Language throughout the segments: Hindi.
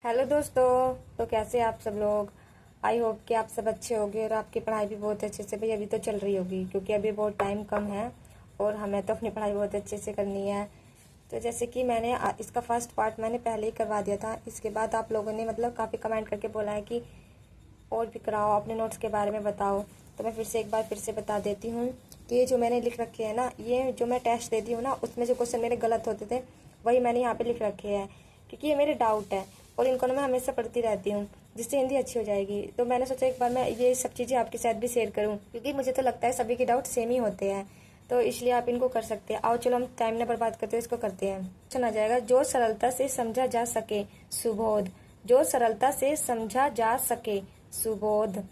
हेलो दोस्तों। तो कैसे आप सब लोग। आई होप कि आप सब अच्छे होंगे और आपकी पढ़ाई भी बहुत अच्छे से भाई अभी तो चल रही होगी, क्योंकि अभी बहुत टाइम कम है और हमें तो अपनी पढ़ाई बहुत अच्छे से करनी है। तो जैसे कि मैंने इसका फर्स्ट पार्ट मैंने पहले ही करवा दिया था। इसके बाद आप लोगों ने मतलब काफ़ी कमेंट करके बोला है कि और भी कराओ, अपने नोट्स के बारे में बताओ। तो मैं फिर से बता देती हूँ कि ये जो मैंने लिख रखे हैं ना, ये जो मैं टेस्ट देती हूँ ना, उसमें जो क्वेश्चन मेरे गलत होते थे वही मैंने यहाँ पे लिख रखे हैं, क्योंकि ये मेरे डाउट है और इनको ना मैं हमेशा पढ़ती रहती हूँ, जिससे हिंदी अच्छी हो जाएगी। तो मैंने सोचा एक बार मैं ये सब चीज़ें आपके साथ भी शेयर करूँ, क्योंकि मुझे तो लगता है सभी के डाउट सेम ही होते हैं, तो इसलिए आप इनको कर सकते हैं। आओ चलो हम टाइम ना बर्बाद करते हैं, इसको करते हैं। सुना जाएगा, जो सरलता से समझा जा सके सुबोध। जो सरलता से समझा जा सके सुबोध,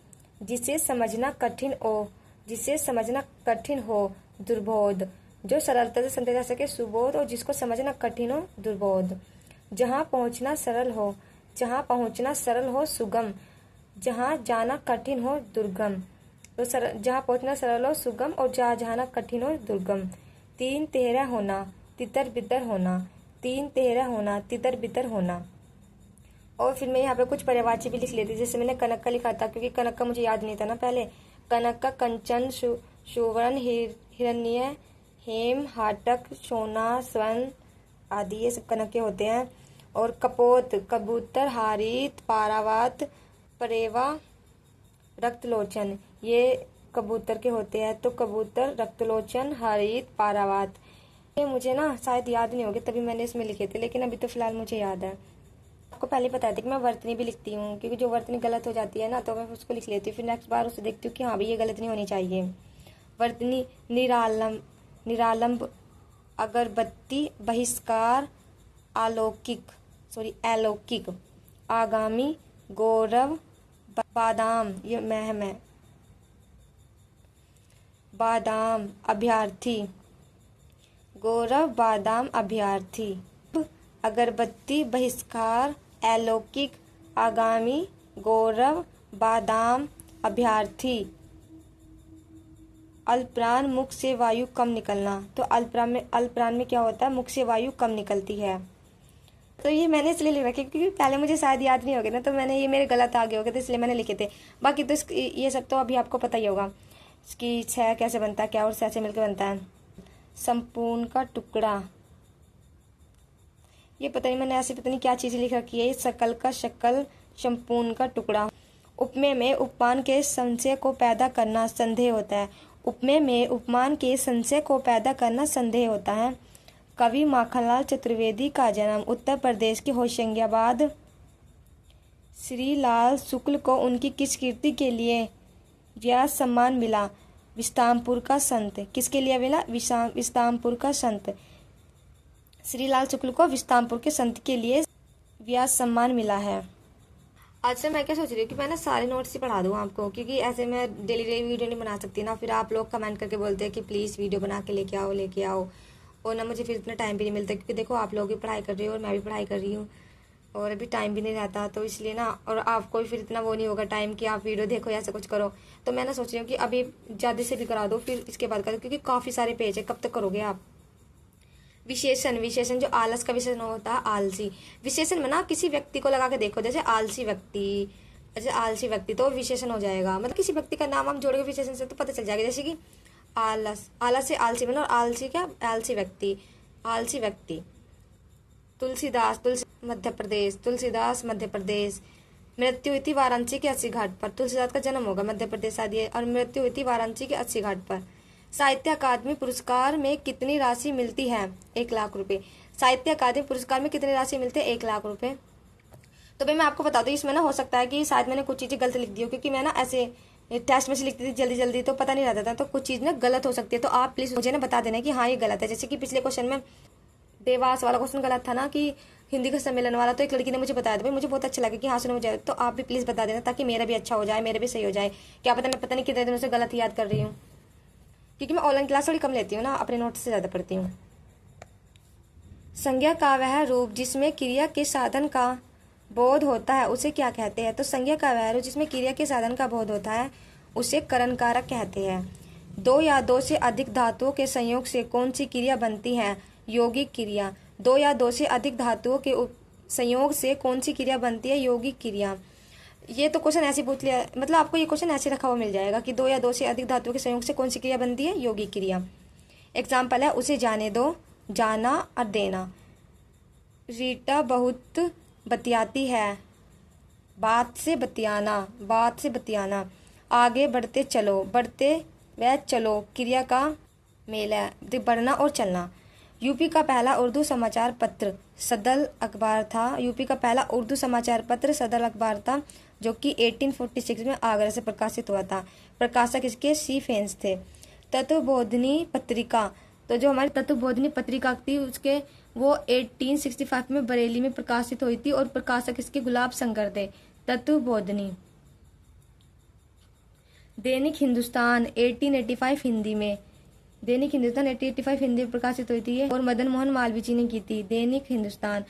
जिसे समझना कठिन हो, जिसे समझना कठिन हो दुर्बोध। जो सरलता से समझा जा सके सुबोध और जिसको समझना कठिन हो दुर्बोध। जहाँ पहुँचना सरल हो, जहाँ पहुँचना सरल हो सुगम, जहाँ जाना कठिन हो दुर्गम। तो जहाँ पहुँचना सरल हो सुगम और जहाँ जाना कठिन हो दुर्गम। तीन तेहरा होना तितर बितर होना, तीन तेहरा होना तितर बितर होना। और फिर मैं यहाँ पे कुछ पर्यायवाची भी लिख लेती, जैसे मैंने कनक का लिखा था, क्योंकि कनक का मुझे याद नहीं था ना पहले। कनक का कंचन सुवर्ण हिरण्य हेम हाटक सोना स्वर्ण आदि, ये सब कनक के होते हैं। और कपोत कबूतर हारित पारावात परेवा रक्तलोचन, ये कबूतर के होते हैं। तो कबूतर रक्तलोचन हारित पारावात, ये मुझे ना शायद याद नहीं होंगे तभी मैंने इसमें लिखे थे, लेकिन अभी तो फिलहाल मुझे याद है। आपको पहले पता था कि मैं वर्तनी भी लिखती हूँ, क्योंकि जो वर्तनी गलत हो जाती है ना तो मैं उसको लिख लेती हूँ, फिर नेक्स्ट बार उसे देखती हूँ कि हाँ भाई ये गलत नहीं होनी चाहिए। वर्तनी निरालंब अगरबत्ती बहिष्कार अलौकिक आगामी गौरव बादाम, ये महम है, बादाम अभ्यर्थी गौरव बादाम अभ्यर्थी। अगरबत्ती बहिष्कार अलौकिक आगामी गौरव बादाम अभ्यर्थी। अल्परान मुख से वायु कम निकलना, तो अल्परान में क्या होता है, मुख से वायु कम निकलती है। तो ये मैंने इसलिए लिख रखे क्योंकि पहले मुझे शायद याद नहीं हो गया ना, तो मैंने ये मेरे गलत आगे हो गए थे, इसलिए मैंने लिखे थे। बाकी तो ये सब तो अभी आपको पता ही होगा कि छह कैसे बनता है, क्या और से मिलकर बनता है। संपूर्ण का टुकड़ा, ये पता नहीं मैंने ऐसी पता नहीं क्या चीज़ लिख रखी है। सकल का शकल संपूर्ण का टुकड़ा। उपमेय में उपमान के संशय को पैदा करना संदेह होता है। उपमेय में उपमान के संशय को पैदा करना संदेह होता है। कवि माखनलाल चतुर्वेदी का जन्म उत्तर प्रदेश के होशंगाबाद। श्री लाल शुक्ल को उनकी किस कृति के लिए व्यास सम्मान मिला, विश्रामपुर का संत। किसके लिए मिला, विश्रामपुर का संत। श्री लाल शुक्ल को विश्रामपुर के संत के लिए व्यास सम्मान मिला है। आज से मैं क्या सोच रही हूँ कि मैं ना सारे नोट्स ही पढ़ा दूँ आपको, क्योंकि ऐसे मैं डेली वीडियो नहीं बना सकती ना, फिर आप लोग कमेंट करके बोलते हैं कि प्लीज़ वीडियो बना के लेके आओ, और ना मुझे फिर इतना टाइम भी नहीं मिलता, क्योंकि देखो आप लोग भी पढ़ाई कर रहे हो और मैं भी पढ़ाई कर रही हूँ, और अभी टाइम भी नहीं रहता, तो इसलिए ना, और आपको भी फिर इतना वो नहीं होगा टाइम कि आप वीडियो देखो या ऐसा कुछ करो। तो मैं ना सोच रही हूँ कि अभी ज़्यादा से भी करा दो, फिर इसके बाद करो, क्योंकि काफ़ी सारे पेज है, कब तक करोगे आप। विशेषण जो आलस का विशेषण होता है आलसी। विशेषण में ना किसी व्यक्ति को लगा के देखो, जैसे आलसी व्यक्ति तो विशेषण हो जाएगा, मतलब किसी व्यक्ति का नाम हम जोड़ेंगे विशेषण से तो पता चल जाएगा। जैसे कि आलस से आलसी बनो, और आलसी क्या, आलसी व्यक्ति। तुलसीदास मध्य प्रदेश। मृत्यु हुई थी वाराणसी के 80 घाट पर। तुलसीदास का जन्म होगा मध्य प्रदेश आदि, और मृत्यु हुई थी वाराणसी के 80 घाट पर। साहित्य अकादमी पुरस्कार में कितनी राशि मिलती है, 1 लाख रुपए। साहित्य अकादमी पुरस्कार में कितनी राशि मिलती है, 1 लाख रुपए। तो भाई मैं आपको बता दूं, इसमें ना हो सकता है कि शायद मैंने कुछ चीजें गलत लिख दी हो, क्योंकि मैं ना ऐसे टेस्ट में से लिखती थी जल्दी तो पता नहीं रहता था, तो कुछ चीज ना गलत हो सकती है, तो आप प्लीज मुझे ना बता देना कि हाँ ये गलत है। जैसे कि पिछले क्वेश्चन में देवास वाला क्वेश्चन गलत था ना, कि हिंदी का सम्मेलन वाला, तो एक लड़की ने मुझे बताया था, भाई मुझे बहुत अच्छा लगा कि हाँ सुनो मुझे, तो आप भी प्लीज बता देना ताकि मेरा भी अच्छा हो जाए, मेरा भी सही हो जाए। क्या पता मैं पता नहीं कितने दिनों से गलत याद कर रही हूँ, क्योंकि मैं ऑनलाइन क्लास थोड़ी कम लेती हूँ ना, अपने नोट्स से ज्यादा पढ़ती हूँ। संज्ञा का वह रूप जिसमें क्रिया के साधन का बोध होता है उसे क्या कहते हैं। तो संज्ञा का वह रूप जिसमें क्रिया के साधन का बोध होता है उसे करण कारक कहते हैं। 2 या 2 से अधिक धातुओं के संयोग से कौन सी क्रिया बनती है, यौगिक क्रिया। 2 या 2 से अधिक धातुओं के संयोग से कौन सी क्रिया बनती है? यौगिक क्रिया। ये तो क्वेश्चन ऐसे पूछ लिया, मतलब आपको ये क्वेश्चन ऐसे रखा हुआ मिल जाएगा कि दो या दो से अधिक धातुओं के संयोग से कौन सी क्रिया बनती है? यौगिक क्रिया। एग्जाम्पल है उसे जाने दो, जाना और देना। रीटा बहुत बतियाती है, बात से बतियाना, बात से बतियाना। आगे बढ़ते चलो, बढ़ते व चलो क्रिया का मेल है, बढ़ना और चलना। यूपी का पहला उर्दू समाचार पत्र सदल अखबार था। यूपी का पहला उर्दू समाचार पत्र सदल अखबार था, जो कि 1846 में आगरा से प्रकाशित हुआ था। प्रकाशक इसके सी फेंस थे। तत्वबोधिनी पत्रिका, तो जो हमारी तत्वबोधिनी पत्रिका थी उसके वो 1865 में बरेली में प्रकाशित हुई थी और प्रकाशक इसके गुलाब शंकर थे। तत्वबोधिनी। दैनिक हिंदुस्तान 1885 हिंदी में, दैनिक हिंदुस्तान 1885 हिंदी में प्रकाशित हुई थी और मदन मोहन मालवीय जी ने की थी। दैनिक हिंदुस्तान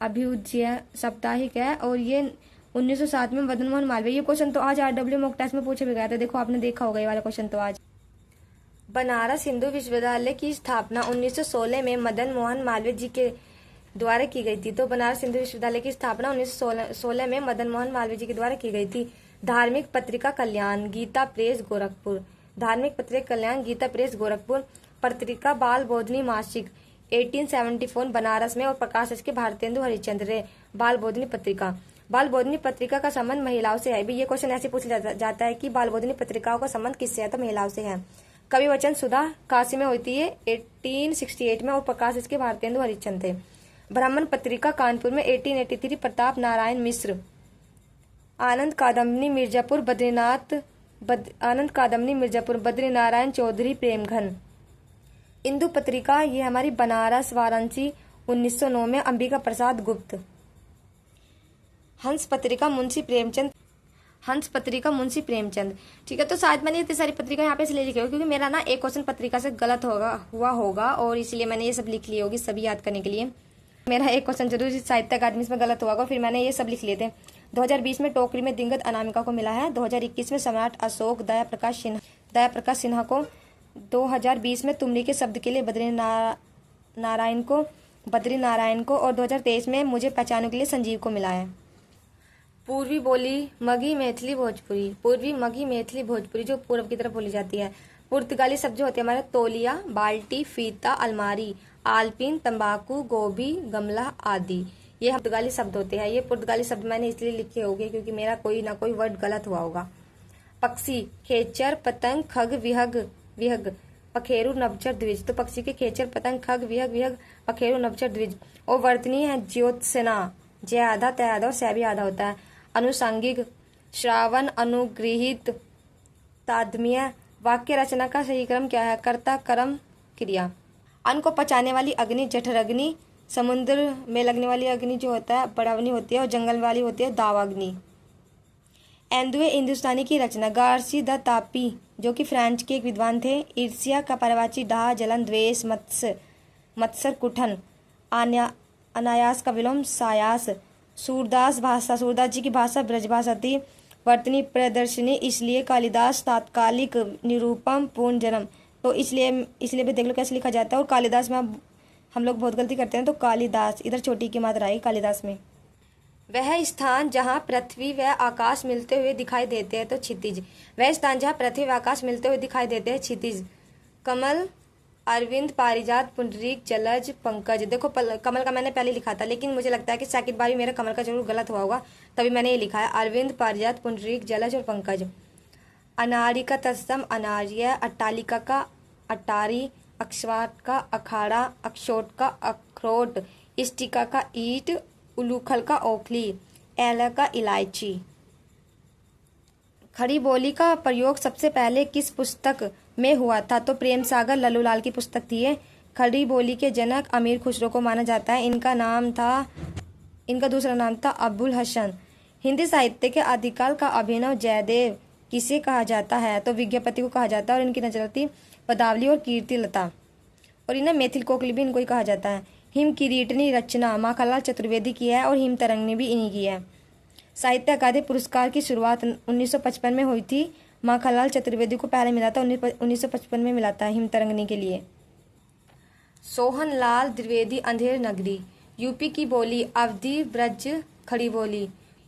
अभ्युदय साप्ताहिक है और ये 1907 में मदन मोहन मालवीय। ये क्वेश्चन तो आज RW मॉक टेस्ट में पूछा भी गया था, देखो आपने देखा होगा ये वाला क्वेश्चन तो आज। बनारस हिंदू विश्वविद्यालय की स्थापना 1916 में मदन मोहन मालवीय जी के द्वारा की गई थी। तो बनारस हिंदू विश्वविद्यालय की स्थापना 1916 में मदन मोहन मालवीय जी के द्वारा की गई थी। धार्मिक पत्रिका कल्याण, गीता प्रेस गोरखपुर। धार्मिक पत्रिका कल्याण, गीता प्रेस गोरखपुर। पत्रिका बाल बोधनी मासिक 1874 बनारस में और प्रकाश इसके भारतेंदु हरिश्चंद्र। बाल बोधनी पत्रिका। बाल बोधनी पत्रिका का संबंध महिलाओं से है। ये क्वेश्चन ऐसे पूछा जाता है कि बाल बोधनी पत्रिकाओं का संबंध किससे है? तो महिलाओं से है। कवि वचन सुधा काशी में होती है 1868 में और प्रकाश इसके भारतेंदु हरिश्चंद्र थे। ब्राह्मण पत्रिका कानपुर में 1883 प्रताप नारायण मिश्र। आनंद कादम्बनी मिर्जापुर बद्रीनारायण चौधरी प्रेमघन। इंदु पत्रिका ये हमारी बनारस वाराणसी 1909 में अंबिका प्रसाद गुप्त। हंस पत्रिका मुंशी प्रेमचंद। ठीक है, तो शायद मैंने इतनी सारी पत्रिका यहाँ पे इसलिए लिखी होगी क्योंकि मेरा ना एक क्वेश्चन पत्रिका से गलत हुआ होगा और इसलिए मैंने ये सब लिख ली होगी सभी याद करने के लिए। मेरा एक क्वेश्चन जरूर साहित्य अकादमी में गलत हुआ होगा, फिर मैंने ये सब लिख लिए थे। 2020 में टोकरी में दिग्गज अनामिका को मिला है। 2021 में सम्राट अशोक दया प्रकाश सिन्हा को। 2020 में तुमरी के शब्द के लिए बद्री नारायण को और 2023 में मुझे पहचानने के लिए संजीव को मिला है। पूर्वी बोली मगही मैथिली भोजपुरी जो पूर्व की तरफ बोली जाती है। पुर्तगाली शब्द जो होते हैं हमारे तौलिया, बाल्टी, फीता, अलमारी, आलपीन, तंबाकू, गोभी, गमला आदि, ये पुर्तगाली शब्द होते हैं। ये पुर्तगाली शब्द मैंने इसलिए लिखे होंगे क्योंकि मेरा कोई ना कोई वर्ड गलत हुआ होगा। पक्षी खेचर, पतंग, खग, विहग, पखेरु, नभचर, द्विज। तो पक्षी के खेचर, पतंग, खग, विहग, पखेरु, नभचर, द्विज। और वर्तनी है ज्योत्सना, जय आधा तय आधा और सै भी आधा होता है। अनुसांगिक श्रावण, अनुगृहित, तादमीय। वाक्य रचना का सही क्रम क्या है? कर्ता, कर्म, क्रिया। अन्न को पचाने वाली अग्नि जठराग्नि। समुद्र में लगने वाली अग्नि जो होता है बड़ावनी होती है और जंगल वाली होती है दावाग्नि। एंदुए हिंदुस्तानी की रचना। गार्सी द तापी जो कि फ्रांस के एक विद्वान थे। ईर्ष्या का पर्यायवाची डाह, जलन, द्वेष, मत्सर, कुठन। अनायास का विलोम सायास। सूरदास जी की भाषा ब्रजभाषा थी। वर्तनी प्रदर्शनी, इसलिए कालिदास तात्कालिक, निरूपम, पूर्ण जन्म। तो इसलिए भी देख लो कैसे लिखा जाता है। और कालिदास में हम लोग बहुत गलती करते हैं, तो कालिदास इधर छोटी की मात्रा आई कालिदास में। वह स्थान जहाँ पृथ्वी व आकाश मिलते हुए दिखाई देते हैं तो क्षितिज। वह स्थान जहाँ पृथ्वी व आकाश मिलते हुए दिखाई देते हैं क्षितिज। कमल, अरविंद, पारिजात, पुंडरीक, जलज, पंकज। देखो कमल का मैंने पहले लिखा था लेकिन मुझे लगता है कि सेकंड बार भी मेरा कमल का जरूर गलत हुआ होगा, तभी मैंने ये लिखा है अरविंद, पारिजात, पुंडरीक, जलज और पंकज। अनारी का तत्सम अनार्य, अट्टालिका का अटारी, अक्षवाट का अखाड़ा, अक्षोट का अखरोट, इष्टिका का ईट, उलूखल का ओखली, एला का इलायची। खड़ी बोली का प्रयोग सबसे पहले किस पुस्तक में हुआ था? तो प्रेम सागर लल्लूलाल की पुस्तक थी ये। खड़ी बोली के जनक अमीर खुसरो को माना जाता है। इनका दूसरा नाम था अबुल हसन। हिंदी साहित्य के आदिकाल का अभिनव जयदेव किसे कहा जाता है? तो विज्ञापति को कहा जाता है। और इनकी नजर थी पदावली और कीर्ति लता। और इन्हें मैथिल कोकिल भी इनको ही कहा जाता है। हिम किरीटनी रचना माखनलाल चतुर्वेदी की है और हिम तरंगनी भी इन्हीं की है। साहित्य अकादमी पुरस्कार की शुरुआत 1955 में हुई थी। माखनलाल चतुर्वेदी को पहले मिला था, 1955 में मिला था हिम तरंगनी के लिए। सोहन लाल द्विवेदी, अंधेर नगरी। यूपी की बोली, अवधि ब्रज खड़ी बोली।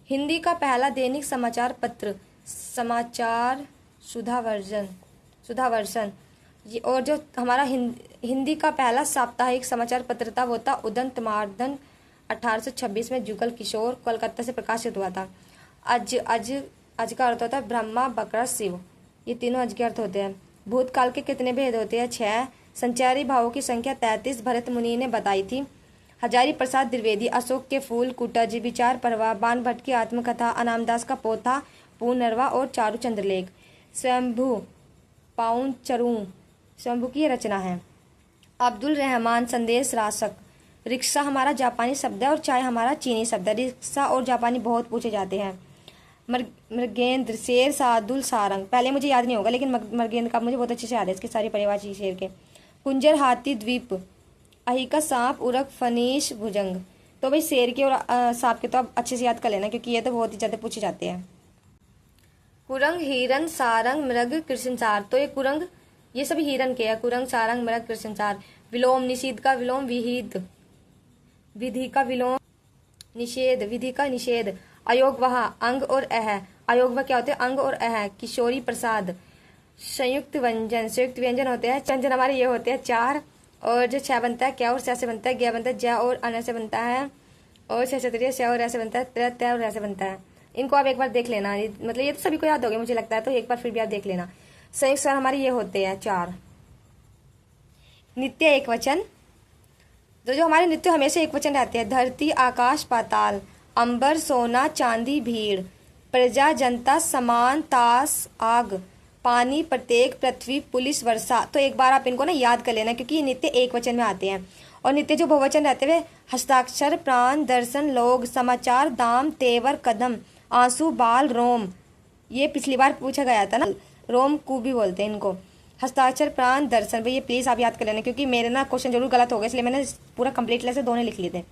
हिंदी का पहला दैनिक समाचार पत्र समाचार सुधावर्षन। और जो हमारा हिंदी का पहला साप्ताहिक समाचार पत्र था वो था उदंत मार्दन 1826 में जुगल किशोर कोलकाता से प्रकाशित हुआ था। अज का अर्थ होता है ब्रह्मा, बकरा, शिव। ये तीनों अज के अर्थ होते हैं। भूतकाल के कितने भेद होते हैं? 6। संचारी भावों की संख्या 33 भरत मुनि ने बताई थी। हजारी प्रसाद द्विवेदी, अशोक के फूल, कुटज, विचार परवा, बाण भट्ट की आत्मकथा, अनामदास का पोथा, पूर्णरवा और चारु चंद्रलेख। स्वयंभू पाउंचरू स्वयंभू की रचना है। अब्दुल रहमान संदेश राशक। रिक्शा हमारा जापानी शब्द है और चाय हमारा चीनी शब्द है। रिक्शा और जापानी बहुत पूछे जाते हैं। मृगेंद्र, शेर, सादुल, सारंग। पहले मुझे याद नहीं होगा लेकिन मृगेंद्र का मुझे बहुत अच्छे से याद है, इसके सारे परिवाची शेर के। कुंजर, हाथी, द्वीप, अहिका, सांप, उरक, फनीश, भुजंग। तो भाई शेर के और सांप के तो आप अच्छे से याद कर लेना क्योंकि ये तो बहुत ही ज्यादा पूछे जाते हैं। कुरंग, हिरन, सारंग, मृग, कृष्णसार। तो ये कुरंग ये सभी हिरन के है। कुरंग, सारंग, मृग, कृष्णसार। विलोम, निषेध का विलोम, विहित, विधि का विलोम, निषेध, विधि का निषेध। अयोग वह, अंग और अह। अयोग वह क्या होते हैं? अंग और अह। किशोरी प्रसाद। संयुक्त व्यंजन होते हैं। व्यंजन हमारे ये होते हैं 4 और जो 6 बनता है क्या और स से बनता है, ग बनता है, ज और अन से बनता है, और छत्रिय स और ऐसे बनता है, त्य और ऐसे बनता है। इनको आप एक बार देख लेना, मतलब ये तो सभी को याद हो गया मुझे लगता है, तो एक बार फिर भी आप देख लेना। संयुक्त स्वर हमारे ये होते हैं 4। नित्य एक वचन, तो जो हमारे नित्य हमेशा एक वचन रहते हैं। धरती, आकाश, पाताल, अंबर, सोना, चांदी, भीड़, प्रजा, जनता, समान, ताश, आग, पानी, प्रत्येक, पृथ्वी, पुलिस, वर्षा। तो एक बार आप इनको ना याद कर लेना क्योंकि ये नित्य एक वचन में आते हैं। और नित्य जो बहुवचन रहते हैं हस्ताक्षर, प्राण, दर्शन, लोग, समाचार, दाम, तेवर, कदम, आंसू, बाल, रोम। ये पिछली बार पूछा गया था ना, रोम को भी बोलते हैं इनको। हस्ताक्षर, प्राण, दर्शन, भाई ये प्लीज आप याद कर लेना क्योंकि मेरे ना क्वेश्चन जरूर गलत हो गए इसलिए मैंने पूरा कंप्लीट लेसे दोनों लिख लिए थे।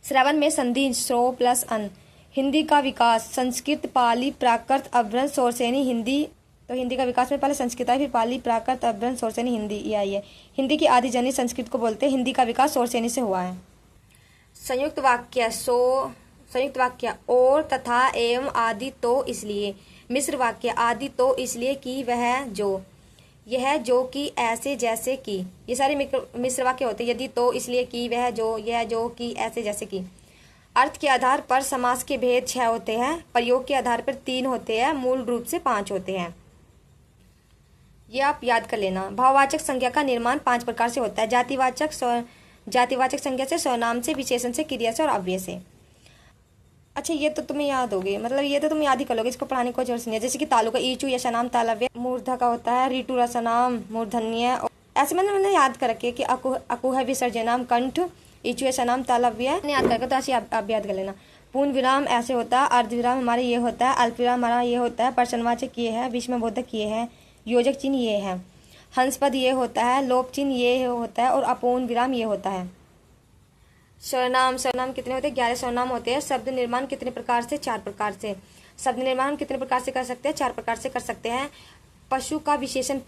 श्रवण में संधि श्रो प्लस अन। हिंदी का विकास, संस्कृत, पाली, प्राकृत, अभ्रंश, सोरसेनी, हिंदी। तो हिंदी का विकास में पहले संस्कृत आई, फिर पाली, प्राकृत, अभ्रंश, सोरसेनी, हिंदी ये आई है। हिंदी की आदि जनी संस्कृत को बोलते हैं। हिंदी का विकास सोरसेनी से हुआ है। संयुक्त वाक्य संयुक्त वाक्य और, तथा, एवं, आदि, तो, इसलिए। मिश्र वाक्य आदि, तो, इसलिए कि, वह, जो, यह, जो, कि, ऐसे, जैसे कि। ये सारे मिश्र वाक्य होते हैं। यदि, तो, इसलिए कि, वह, जो, यह, जो, कि, ऐसे, जैसे कि। अर्थ के आधार पर समास के भेद 6 होते हैं। प्रयोग के आधार पर 3 होते हैं। मूल रूप से 5 होते हैं। ये आप याद कर लेना। भाववाचक संज्ञा का निर्माण 5 प्रकार से होता है। जातिवाचक संज्ञा से, सर्वनाम से, विशेषण से, क्रिया से और अव्यय से। अच्छा ये तो तुम्हें याद होगी, मतलब ये तो तुम याद ही कर लोगे, इसको पढ़ाने की कोई जरूरत नहीं है। जैसे कि तालु का ईचु यशानाम तालव्य मूर्धा का होता है, रीटू रसनाम मूर्धन्य। ऐसे मैंने याद कर रखे कि अकुह विसर्जनाम कंठ, ईचु यशानाम तालव्य याद करके, तो ऐसे आप याद कर लेना। पूर्ण विराम ऐसे होता है। अर्ध विराम हमारे ये होता है। अल्प विराम हमारा ये होता है। प्रश्नवाचक ये है। विस्मयबोधक ये है। योजक चिन्ह ये है। हंसपद ये होता है। लोप चिन्ह ये होता है और अपूर्ण विराम ये होता है। सर्वनाम कितने होते हैं? 11 सर्वनाम होते हैं। शब्द निर्माण कितने प्रकार से? 4 प्रकार से। शब्द निर्माण कितने प्रकार से कर सकते हैं? 4 प्रकार से कर सकते हैं। पशु का विशेषण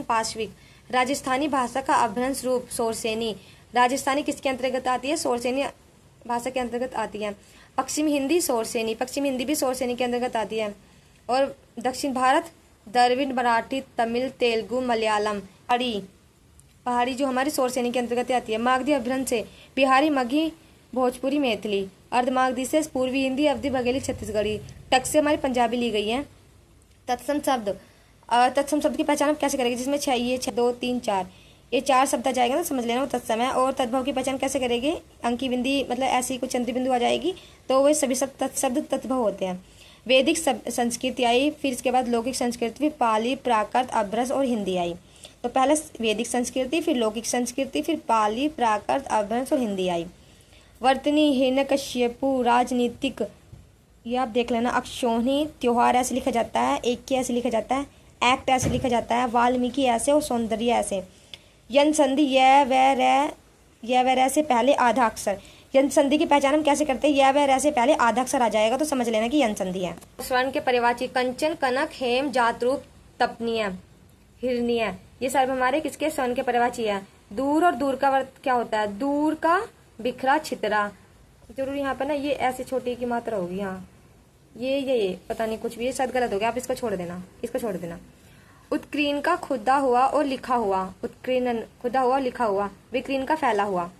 पाश्विक। राजस्थानी भाषा का अभ्रंश रूप सोरसेनी। राजस्थानी किसके अंतर्गत आती है? सोरसेनी भाषा के अंतर्गत आती है। पश्चिम हिंदी सोरसेनी, पश्चिम हिंदी भी सोरसेनी के अंतर्गत आती है। और दक्षिण भारत द्रविड़, मराठी, तमिल, तेलुगु, मलयालम। पहाड़ी जो हमारी सोरसेनी के अंतर्गत आती है। मागधी अभ्रंश से बिहारी, मगही, भोजपुरी, मैथिली। अर्धमागधी से पूर्वी हिंदी, अवधी, बघेली, छत्तीसगढ़ी। टक से हमारी पंजाबी ली गई है। तत्सम शब्द की पहचान आप कैसे करेंगे? जिसमें 6 2 3 4 ये 4 शब्द आ जाएगा ना, समझ लेना वो तत्सम है। और तद्भव की पहचान कैसे करेंगे? अंकी बिंदी मतलब ऐसी कुछ चंद्र बिंदु आ जाएगी तो वे सभी शब्द तत्भव होते हैं। वैदिक संस्कृति आई, फिर इसके बाद लौकिक संस्कृति, फिर पाली, प्राकृत, अभ्रंश और हिंदी आई। तो पहले वैदिक संस्कृति, फिर लौकिक संस्कृति, फिर पाली, प्राकृत, अभ्रंश और हिंदी आई। वर्तनी, हिरण्यकश्यपु, राजनीतिक, ये आप देख लेना। अक्षोहिणी, त्योहार ऐसे लिखा जाता है। ऐक्य ऐसे लिखा जाता है। एक्ट ऐसे लिखा जाता है। वाल्मीकि ऐसे और सौंदर्य ऐसे। यन संधि य व र से पहले आधा अक्षर। यन संधि की पहचान हम कैसे करते हैं? य व र से पहले आधा अक्षर आ जाएगा तो समझ लेना कि यन संधि है। स्वर्ण के परिवाची कंचन, कनक, हेम, जातरूप, तपनीय, हिरण्य, ये सब हमारे किसके? स्वर्ण के परिवाची है। दूर और दूर का वर्त क्या होता है? दूर का बिखरा छितरा, जरूर यहाँ पर ना ये ऐसे छोटी की मात्रा होगी। हाँ ये पता नहीं कुछ भी, ये शायद गलत हो गया, आप इसको छोड़ देना, इसको छोड़ देना। उत्कीर्ण का खुदा हुआ और लिखा हुआ, उत्कीर्ण खुदा हुआ और लिखा हुआ, विकीर्ण का फैला हुआ।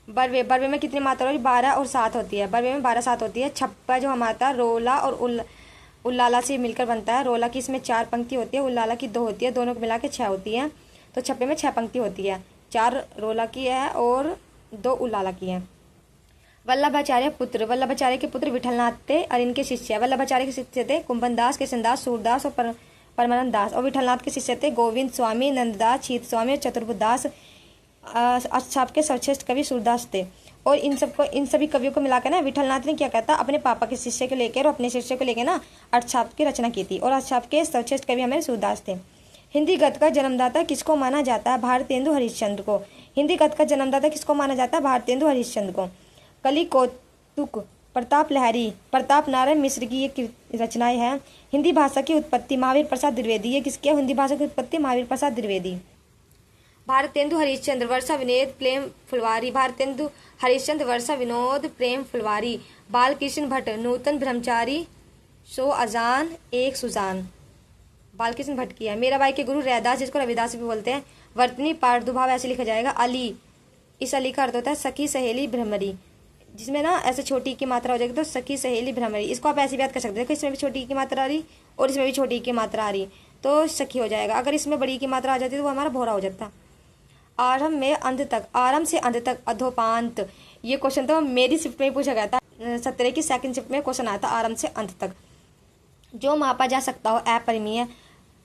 बरवे, बरवे में कितनी मात्रा होती है? 12 और 7 होती है। बरवे में 12 7 होती है। छप्पा जो हमारा रोला और उल्लाला से मिलकर बनता है। रोला की इसमें 4 पंक्ति होती है, उल्लाला की 2 होती है, दोनों को मिला के 6 होती है। तो छप्पे में 6 पंक्ति होती है, 4 रोला की है और 2 उल्लाला की है। वल्लभाचार्य पुत्र, वल्लभाचार्य के पुत्र विठलनाथ थे और इनके शिष्य। वल्लभाचार्य के शिष्य थे कुंभन दास, कृष्णदास, सूरदास और परमानंद दास। और विठलनाथ के शिष्य थे गोविंद स्वामी, नंददास, छीत स्वामी और चतुर्बुद्ध दास। अष्टछाप के सर्वश्रेष्ठ कवि सूरदास थे। और इन सभी कवियों को मिलाकर ना विठलनाथ ने क्या कहता, अपने पापा के शिष्य को लेकर और अपने शिष्य को लेकर ना अष्टछाप की रचना की थी। और अष्टछाप के सर्वश्रेष्ठ कवि हमारे सूरदास थे। हिंदी गद्य का जन्मदाता किसको माना जाता है? भारतेंदु हरिश्चंद्र को। हिंदी गद्य का जन्मदाता किसको माना जाता है? भारतेंदु हरिश्चंद्र को। कली कौतुक, प्रताप लहरी, प्रताप नारायण मिश्र की ये रचनाएं हैं। हिंदी भाषा की उत्पत्ति महावीर प्रसाद द्विवेदी। ये किसकी है? हिंदी भाषा की उत्पत्ति महावीर प्रसाद द्विवेदी। भारतेंदु हरिश्चंद्र, वर्षा विनोद प्रेम फुलवारी। भारतेंदु हरिश्चंद्र, वर्षा विनोद प्रेम फुलवारी। बालकृष्ण भट्ट, नूतन ब्रह्मचारी, सो अजान एक सुजान। बालकृष्ण भट्ट की है। मीराबाई के गुरु रैदास, जिसको रविदास भी बोलते हैं। वर्तनी पाठदुभाव ऐसे लिखा जाएगा अली। इस अली का अर्थ होता है सखी सहेली भ्रमरी, जिसमें ना ऐसे छोटी की मात्रा हो जाएगी तो सखी सहेली भ्रमरी। इसको आप ऐसे भी याद कर सकते हैं, इसमें भी छोटी की मात्रा आ रही और इसमें भी छोटी की मात्रा आ रही तो सखी हो जाएगा। अगर इसमें बड़ी की मात्रा आ जाती तो वो हमारा भोरा हो जाता। आरंभ में अंत तक, आरंभ से अंत तक, अधोपांत। ये क्वेश्चन तो मेरी शिफ्ट में पूछा गया था, 17 की सेकंड शिफ्ट में क्वेश्चन आया था, आरंभ से अंत तक। जो मापा जा सकता हो अपरिमेय।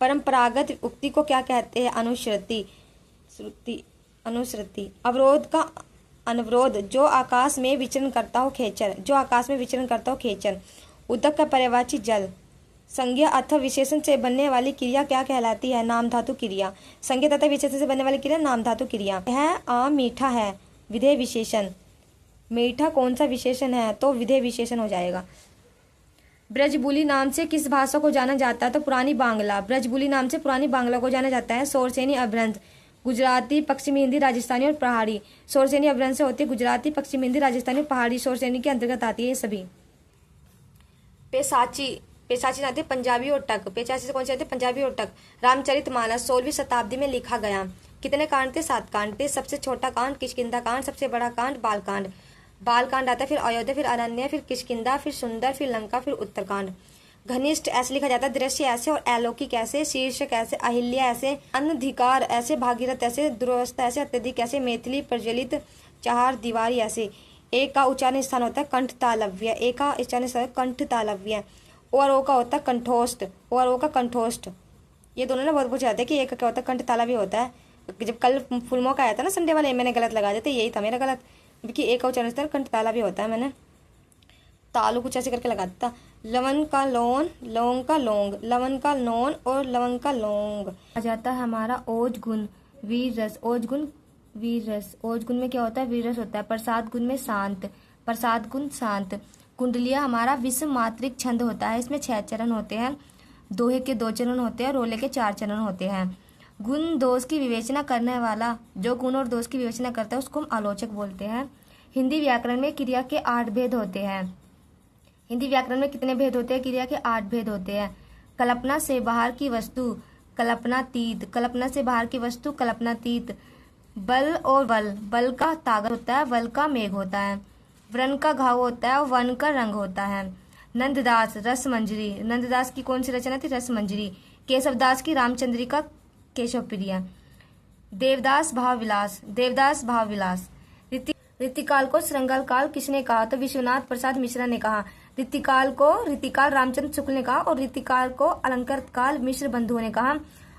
परंपरागत उक्ति को क्या कहते हैं? अनुश्रुति, श्रुति, अनुश्रुति। अवरोध का अनवरोध, जो आकाश में विचरण करता हो खेचर, जो आकाश में विचरण करता हो खेचर। उदक का पर्यायवाची जल। संज्ञा अथवा विशेषण से बनने वाली क्रिया क्या कहलाती है? नाम धातु क्रिया। संज्ञा तथा विशेषण से बनने वाली क्रिया नाम धातु क्रिया। यह आम मीठा है, विधेय विशेषण। मीठा कौन सा विशेषण है? तो विधेय विशेषण हो जाएगा। ब्रजबुली नाम से किस भाषा को जाना जाता है? तो पुरानी बांग्ला। ब्रजबुली नाम से पुरानी बांग्ला को जाना जाता है। सोरसेनी अपभ्रंश, गुजराती, पश्चिमी हिंदी, राजस्थानी और पहाड़ी। सोरसेनी अपभ्रंश से होती है गुजराती, पश्चिमी हिंदी, राजस्थानी और पहाड़ी, सोरसेनी के अंतर्गत आती है ये सभी। पेशाची, पेशाची आती है पंजाबी और टक। पेशाची से कौन सी आती है? पंजाबी और टक। रामचरितमानस 16वीं शताब्दी में लिखा गया। कितने कांड थे? 7 कांड थे। सबसे छोटा कांड किष्किंधा कांड, सबसे बड़ा कांड बालकांड। बालकांड आता है, फिर अयोध्या, फिर अरण्य, फिर किष्किंधा, फिर सुंदर, फिर लंका, फिर उत्तरकांड। घनिष्ठ ऐसे लिखा जाता है, दृश्य ऐसे और अलौकिक ऐसे, शीर्षक ऐसे, अहिल्या ऐसे, अनधिकार ऐसे, भागीरथ ऐसे, दुर्वस्था ऐसे, अत्यधिक ऐसे, मैथिली प्रज्वलित, चार दीवारी ऐसे। एक का उच्चारण स्थान होता है कंठ तालव्य, एक का उच्चारण स्थान कंठ तालव्य। और ओ का होता है कंठोष्ठ, और ओ का कंठोष्ठ। ये दोनों ना बहुत पूछे जाते हैं कि एक का क्या होता है? कंठ तालव्य होता है। जब कल फुलमो का आया था ना संडे वाले, मैंने गलत लगा दिया था, यही था मेरा गलत, क्योंकि एक का उच्चारण स्थान कंठ तालव्य होता है। मैंने तालु कुछ ऐसे करके लगा देता। लवन का लोन, लौंग का लौंग, लवन का लोन और लवंग का लौंग। आ जाता है हमारा ओज गुण, वीर रस। ओज गुण वीर रस। ओज गुण में क्या होता है? वीर रस होता है। प्रसाद गुण में शांत, प्रसाद गुण शांत। कुंडलिया हमारा विश्व मात्रिक छंद होता है। इसमें 6 चरण होते हैं। दोहे के 2 चरण होते हैं, रोले के 4 चरण होते हैं। गुण दोष की विवेचना करने वाला, जो गुण और दोष की विवेचना करता है उसको हम आलोचक बोलते हैं। हिंदी व्याकरण में क्रिया के 8 भेद होते हैं। हिंदी व्याकरण में कितने भेद होते हैं? क्रिया के 8 भेद होते हैं। कल्पना से बाहर की वस्तु कल्पनातीत, कल्पना से बाहर की वस्तु कल्पनातीत। बल और बल, बल का ताकत होता है, बल का मेघ होता है। व्रण का घाव होता है और वन का रंग होता है। नंददास रस मंजरी, नंददास की कौन सी रचना थी? रस मंजरी। केशवदास की रामचंद्रिका केशव प्रिया। देवदास भाव विलास, देवदास भाव विलास। ऋतिकाल को श्रृंगार काल किसने कहा? तो विश्वनाथ प्रसाद मिश्रा ने कहा। ऋतिकाल को ऋतिकाल रामचंद्र शुक्ल ने कहा और ऋतिकाल को अलंकृत काल मिश्र बंधुओं ने कहा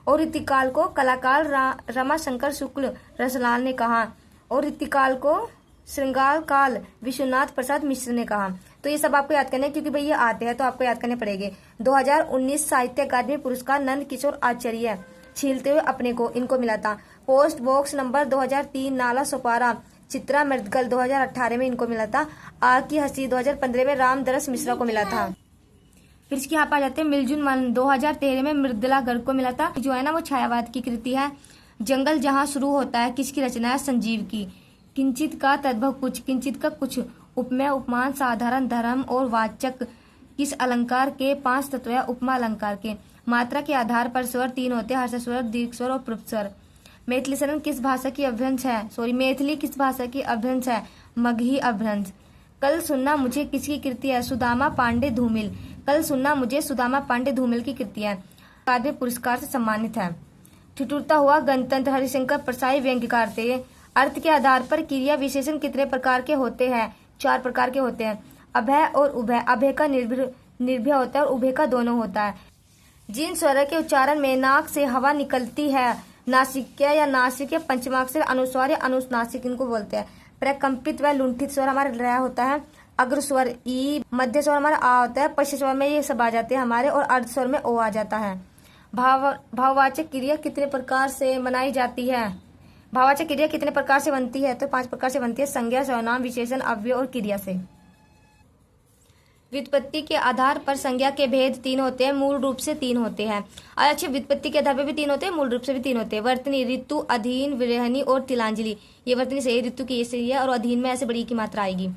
और ऋतिकाल को कलाकाल रमाशंकर शुक्ल रसलाल ने कहा और ऋतिकाल को श्रृंगार काल विश्वनाथ प्रसाद मिश्र ने कहा। तो ये सब आपको याद करने क्योंकि भाई ये आते हैं तो आपको याद करने पड़ेंगे। 2019 साहित्य अकादमी पुरस्कार नंद किशोर आचार्य छीलते हुए अपने को, इनको मिला था। Post box number 2003 Nala Sopara Chitra Mudgal 2018 में इनको मिला था। आग की हंसी 2015 में रामदरस मिश्रा को मिला था। फिर इसके यहाँ पर आ जाते हैं मिलजुल मन 2013 में मृदुला गर्ग को मिला था। जो है ना वो छायावाद की कृति है। जंगल जहाँ शुरू होता है किसकी रचना है? संजीव की। किंचित का तद्भव कुछ, किंचित का कुछ, उपमेय उपमान साधारण धर्म और वाचक किस अलंकार के 5 तत्व है, उपमा अलंकार के। मात्रा के आधार पर स्वर 3 होते हैं, हर्ष स्वर, दीर्घ स्वर और प्रप स्वर। मैथिलीकरण किस भाषा की अभ्रंश है, मैथिली किस भाषा की अभ्रंश है, मगही अभ्रंश। कल सुनना मुझे किसकी कृति है, सुदामा पांडे धूमिल। कल सुनना मुझे सुदामा पांडे धूमिल की कृति है, अकादमी पुरस्कार से सम्मानित है। ठिठुरता हुआ गणतंत्र हरिशंकर प्रसाई व्यंग्यकार थे। अर्थ के आधार पर क्रिया विशेषण कितने प्रकार के होते हैं, 4 प्रकार के होते हैं। अभय और उभय, अभय का निर्भय होता है और उभय का दोनों होता है। जिन स्वर के उच्चारण में नाक से हवा निकलती है, नासिका या नासिक या पंचमाक्षर अनुस्वार या अनुनासिक इनको बोलते हैं। प्रकंपित व लुंठित स्वर हमारा र होता है। अग्र स्वर ई, मध्य स्वर हमारा आ होता है, पश्च स्वर में ये सब आ जाते हैं हमारे, और अर्ध स्वर में ओ आ जाता है। भाववाचक क्रिया कितने प्रकार से बनाई जाती है, भाववाचक क्रिया कितने प्रकार से बनती है, तो 5 प्रकार से बनती है, संज्ञा, सर्वनाम, विशेषण, अव्यय और क्रिया से। व्युत्पत्ति के आधार पर संज्ञा के भेद 3 होते हैं, मूल रूप से 3 होते हैं। अच्छा, व्युत्पत्ति के आधार पर भी 3 होते हैं, मूल रूप से भी 3 होते हैं। वर्तनी, ऋतु, अधीन, विरहणी और तिलांजलि। ये वर्तनी सही, ऋतु की ये सही है, और अधीन में ऐसे बड़ी की मात्रा आएगी।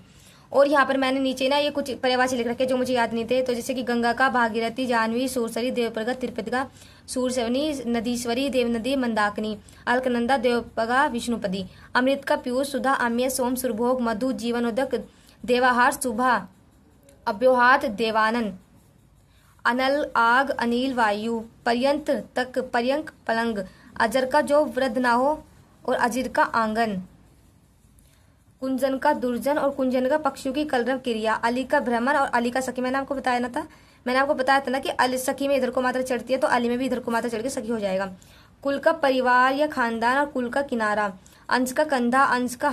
और यहाँ पर मैंने नीचे ना ये कुछ पर्यायवाची लिख रखे जो मुझे याद नहीं थे, तो जैसे कि गंगा का, भागीरथी, जाह्नवी, सूरसरी, देवप्रगा, तिरुपतिका, सूरसवनी, नदीश्वरी, देवनदी, मंदाकिनी, अलकनंदा, देवपगा, विष्णुपदी। अमृत का पीयूष, सुधा, अम्य, सोम, सुरभोग, मधु, जीवनोदक, देवाहार, सुभा, अव्योहात, देवानन। अनल, आग, अनिल, वायु। पर्यंत, तक, पर्यंक, पलंग। अजर का जो वृद्ध ना हो, और अजिर का आंगन। कुंजन का दुर्जन, और कुंजन का पक्षियों की कलरव क्रिया। अली का भ्रमण और अली का सखी। मैंने आपको बताया ना कि अली सखी में इधर को मात्रा चढ़ती है, तो अली में भी इधर को मात्रा चढ़ के सखी हो जाएगा। कुल का परिवार या खानदान, और कुल का किनारा। अंश का कंधा, अंश का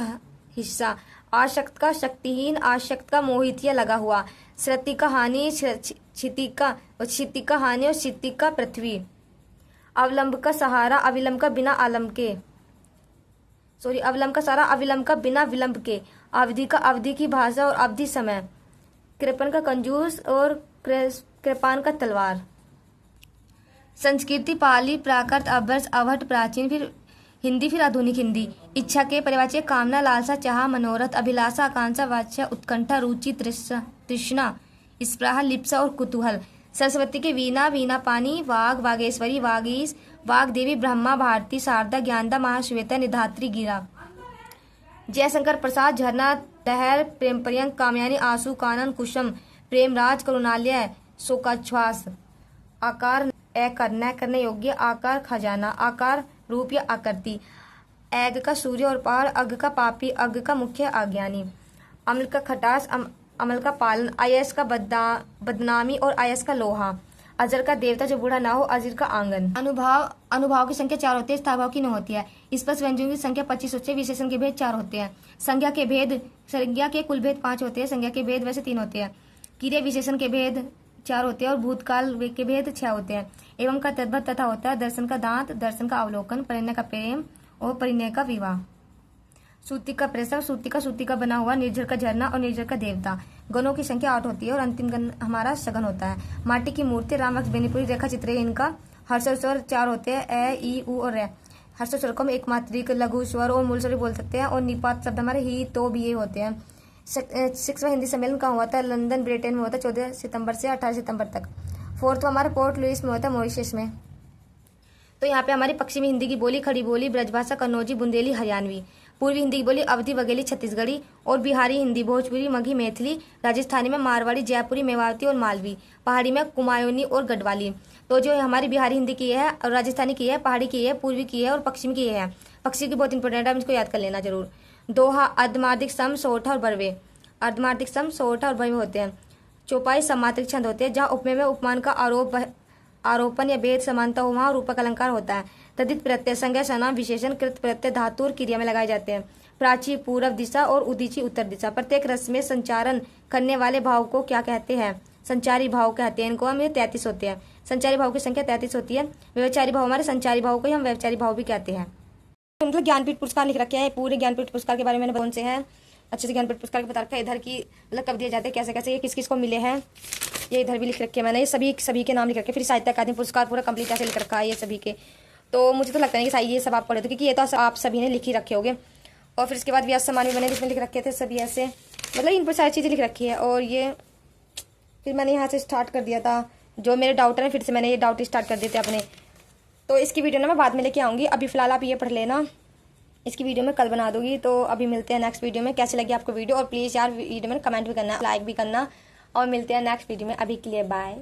हिस्सा। आशक्त का शक्तिहीन, आशक्त का मोहित या लगा हुआ। श्रुति का हानि, क्षिति का हानि, और क्षिति का पृथ्वी। अवलंब का सहारा, अविलंब का बिना आलम्ब के, अवलंब का सहारा, अविलंब का बिना विलंब के। अवधि का अवधि की भाषा और अवधि समय। कृपण का कंजूस, और कृपान का तलवार। संस्कृति, पाली, प्राकृत, अभ्रस, अवहट, प्राचीन, फिर हिंदी, फिर आधुनिक हिंदी। इच्छा के पर्यायवाची कामना, लालसा, चाह, मनोरथ, अभिलाषा, आकांक्षा, वांछा, उत्कंठा, रुचि, तृष्णा, स्पृहा, लिप्सा और कुतूहल। सरस्वती के वीणा, वीणा पानी, वाग, वागेश्वरी, वागीश, वागदेवी, ब्रह्मा, भारती, शारदा, ज्ञानदा, महाश्वेता, निधात्री, गिरा। जयशंकर प्रसाद, झरना, दहर, प्रेम पर्यंक, कामयानी, आंसू, कानन, कुसुम, प्रेमराज, करुणालय, शोकाश्वास। आकार, अकर, न करने योग्य, आकार, खजाना, आकार, रूप या आकृति। ऐग का सूर्य और पहाड़, अग का पापी, अग का मुख्य अज्ञानी। अम्ल का खटास, अमल का पालन, आयस का बदनामी और आयस का लोहा। अजर का देवता जो बूढ़ा ना हो, अजर का आंगन। अनुभाव की संख्या 4 होती है, स्थाभाव की 9 होती है। स्पर्श व्यंजनों की संख्या 25 होती है, विशेषण के भेद 4 होते हैं। संज्ञा के कुल भेद 5 होते हैं, संज्ञा के भेद वैसे 3 होते हैं। क्रिया विशेषण के भेद 4 होते हैं, और भूतकाल के भेद 6 होते हैं। एवं का तद्भव तथा होता है। दर्शन का दांत, दर्शन का अवलोकन, परिणय का प्रेम और परिणय का विवाह। सूती का प्रसव, सूती का बना हुआ, निर्जर का झरना और निर्जर का देवता। गणों की संख्या 8 होती है, और अंतिम गण हमारा सघन होता है। माटी की मूर्ति, रामवक्ष बेनीपुरी, रेखा चित्र इनका। हर्ष स्वर 4 होते हैं, ए, ई, उ और रे। हर्ष स्वर को हम एक मात्रिक, लघु स्वर और मूल स्वर बोल सकते हैं, और निपात शब्द हमारे ही, तो, भी ये होते हैं। 6वां हिंदी सम्मेलन कहाँ हुआ था? लंदन, ब्रिटेन में हुआ था, 14 सितंबर से 18 सितंबर तक। 4वां हमारा पोर्ट लुइस में हुआ था, मॉरिशस में। तो यहाँ पे हमारी पश्चिमी हिंदी की बोली खड़ी बोली, ब्रजभाषा, कन्नौजी, बुंदेली, हरियाणवी। पूर्वी हिंदी की बोली अवधी, बघेली, छत्तीसगढ़ी, और बिहारी हिंदी, भोजपुरी, मगही, मैथिली। राजस्थानी में मारवाड़ी, जयपुरी, मेवाती और मालवी। पहाड़ी में कुमायूनी और गढ़वाली। तो जो हमारी बिहारी हिंदी की है, और राजस्थानी की है, पहाड़ी की है, पूर्वी की है, और पश्चिमी की है। पश्चिमी की बहुत इंपॉर्टेंट है, इसको याद कर लेना जरूर। दोहा, अर्धमार्धिक सम, सोठा और बरवे। अर्धमार्धिक सम, सोठा और बरवे होते हैं। चौपाई समात्रिक छंद होते हैं, जहाँ उपमेय में उपमान का आरोपण या भेद समानता हो, वहाँ रूपक अलंकार होता है। तदित प्रत्यय, संज्ञा, सर्वनाम, विशेषण, कृत प्रत्यय, धातु और क्रिया में लगाए जाते हैं। प्राची, पूर्व दिशा, और उदीची, उत्तर दिशा। प्रत्येक रस में संचारण करने वाले भाव को क्या कहते हैं? संचारी भाव कहते हैं। इनको हम 33 होते हैं। संचारी भाव की संख्या 33 होती है। व्यवचारी भाव, हमारे संचारी भाव को ही हम व्यवचारी भाव भी कहते हैं। मतलब ज्ञानपीठ पुरस्कार लिख रखे हैं, पूरे ज्ञानपीठ पुरस्कार के बारे में कौन से हैं, अच्छे से ज्ञानपीठ पुरस्कार बता रखा है। इधर की मतलब कब दिए जाते हैं, कैसे कैसे, ये किस किस को मिले हैं, ये इधर भी लिख रखे हैं मैंने। ये सभी के नाम लिख रखे हैं। फिर साहित्य अकादमी पुरस्कार पूरा कंप्लीट ऐसे लिख रखा है ये सभी के। तो मुझे तो लगता है कि ये सब आप पढ़े थे, क्योंकि ये तो आप सभी ने लिख ही रखे होगे। और फिर इसके बाद भी आज सामान भी मैंने इसमें लिख रखे थे सभी ऐसे, मतलब इन पर सारी चीज़ें लिख रखी है। और ये फिर मैंने यहाँ से स्टार्ट कर दिया था, जो मेरे डाउट है फिर से मैंने ये डाउट स्टार्ट कर दिए थे अपने। तो इसकी वीडियो ना मैं बाद में लेके आऊँगी, अभी फ़िलहाल आप ये पढ़ लेना, इसकी वीडियो मैं कल बना दूँगी। तो अभी मिलते हैं नेक्स्ट वीडियो में। कैसी लगी आपको वीडियो, और प्लीज़ यार वीडियो में कमेंट भी करना, लाइक भी करना, और मिलते हैं नेक्स्ट वीडियो में। अभी के लिए बाय।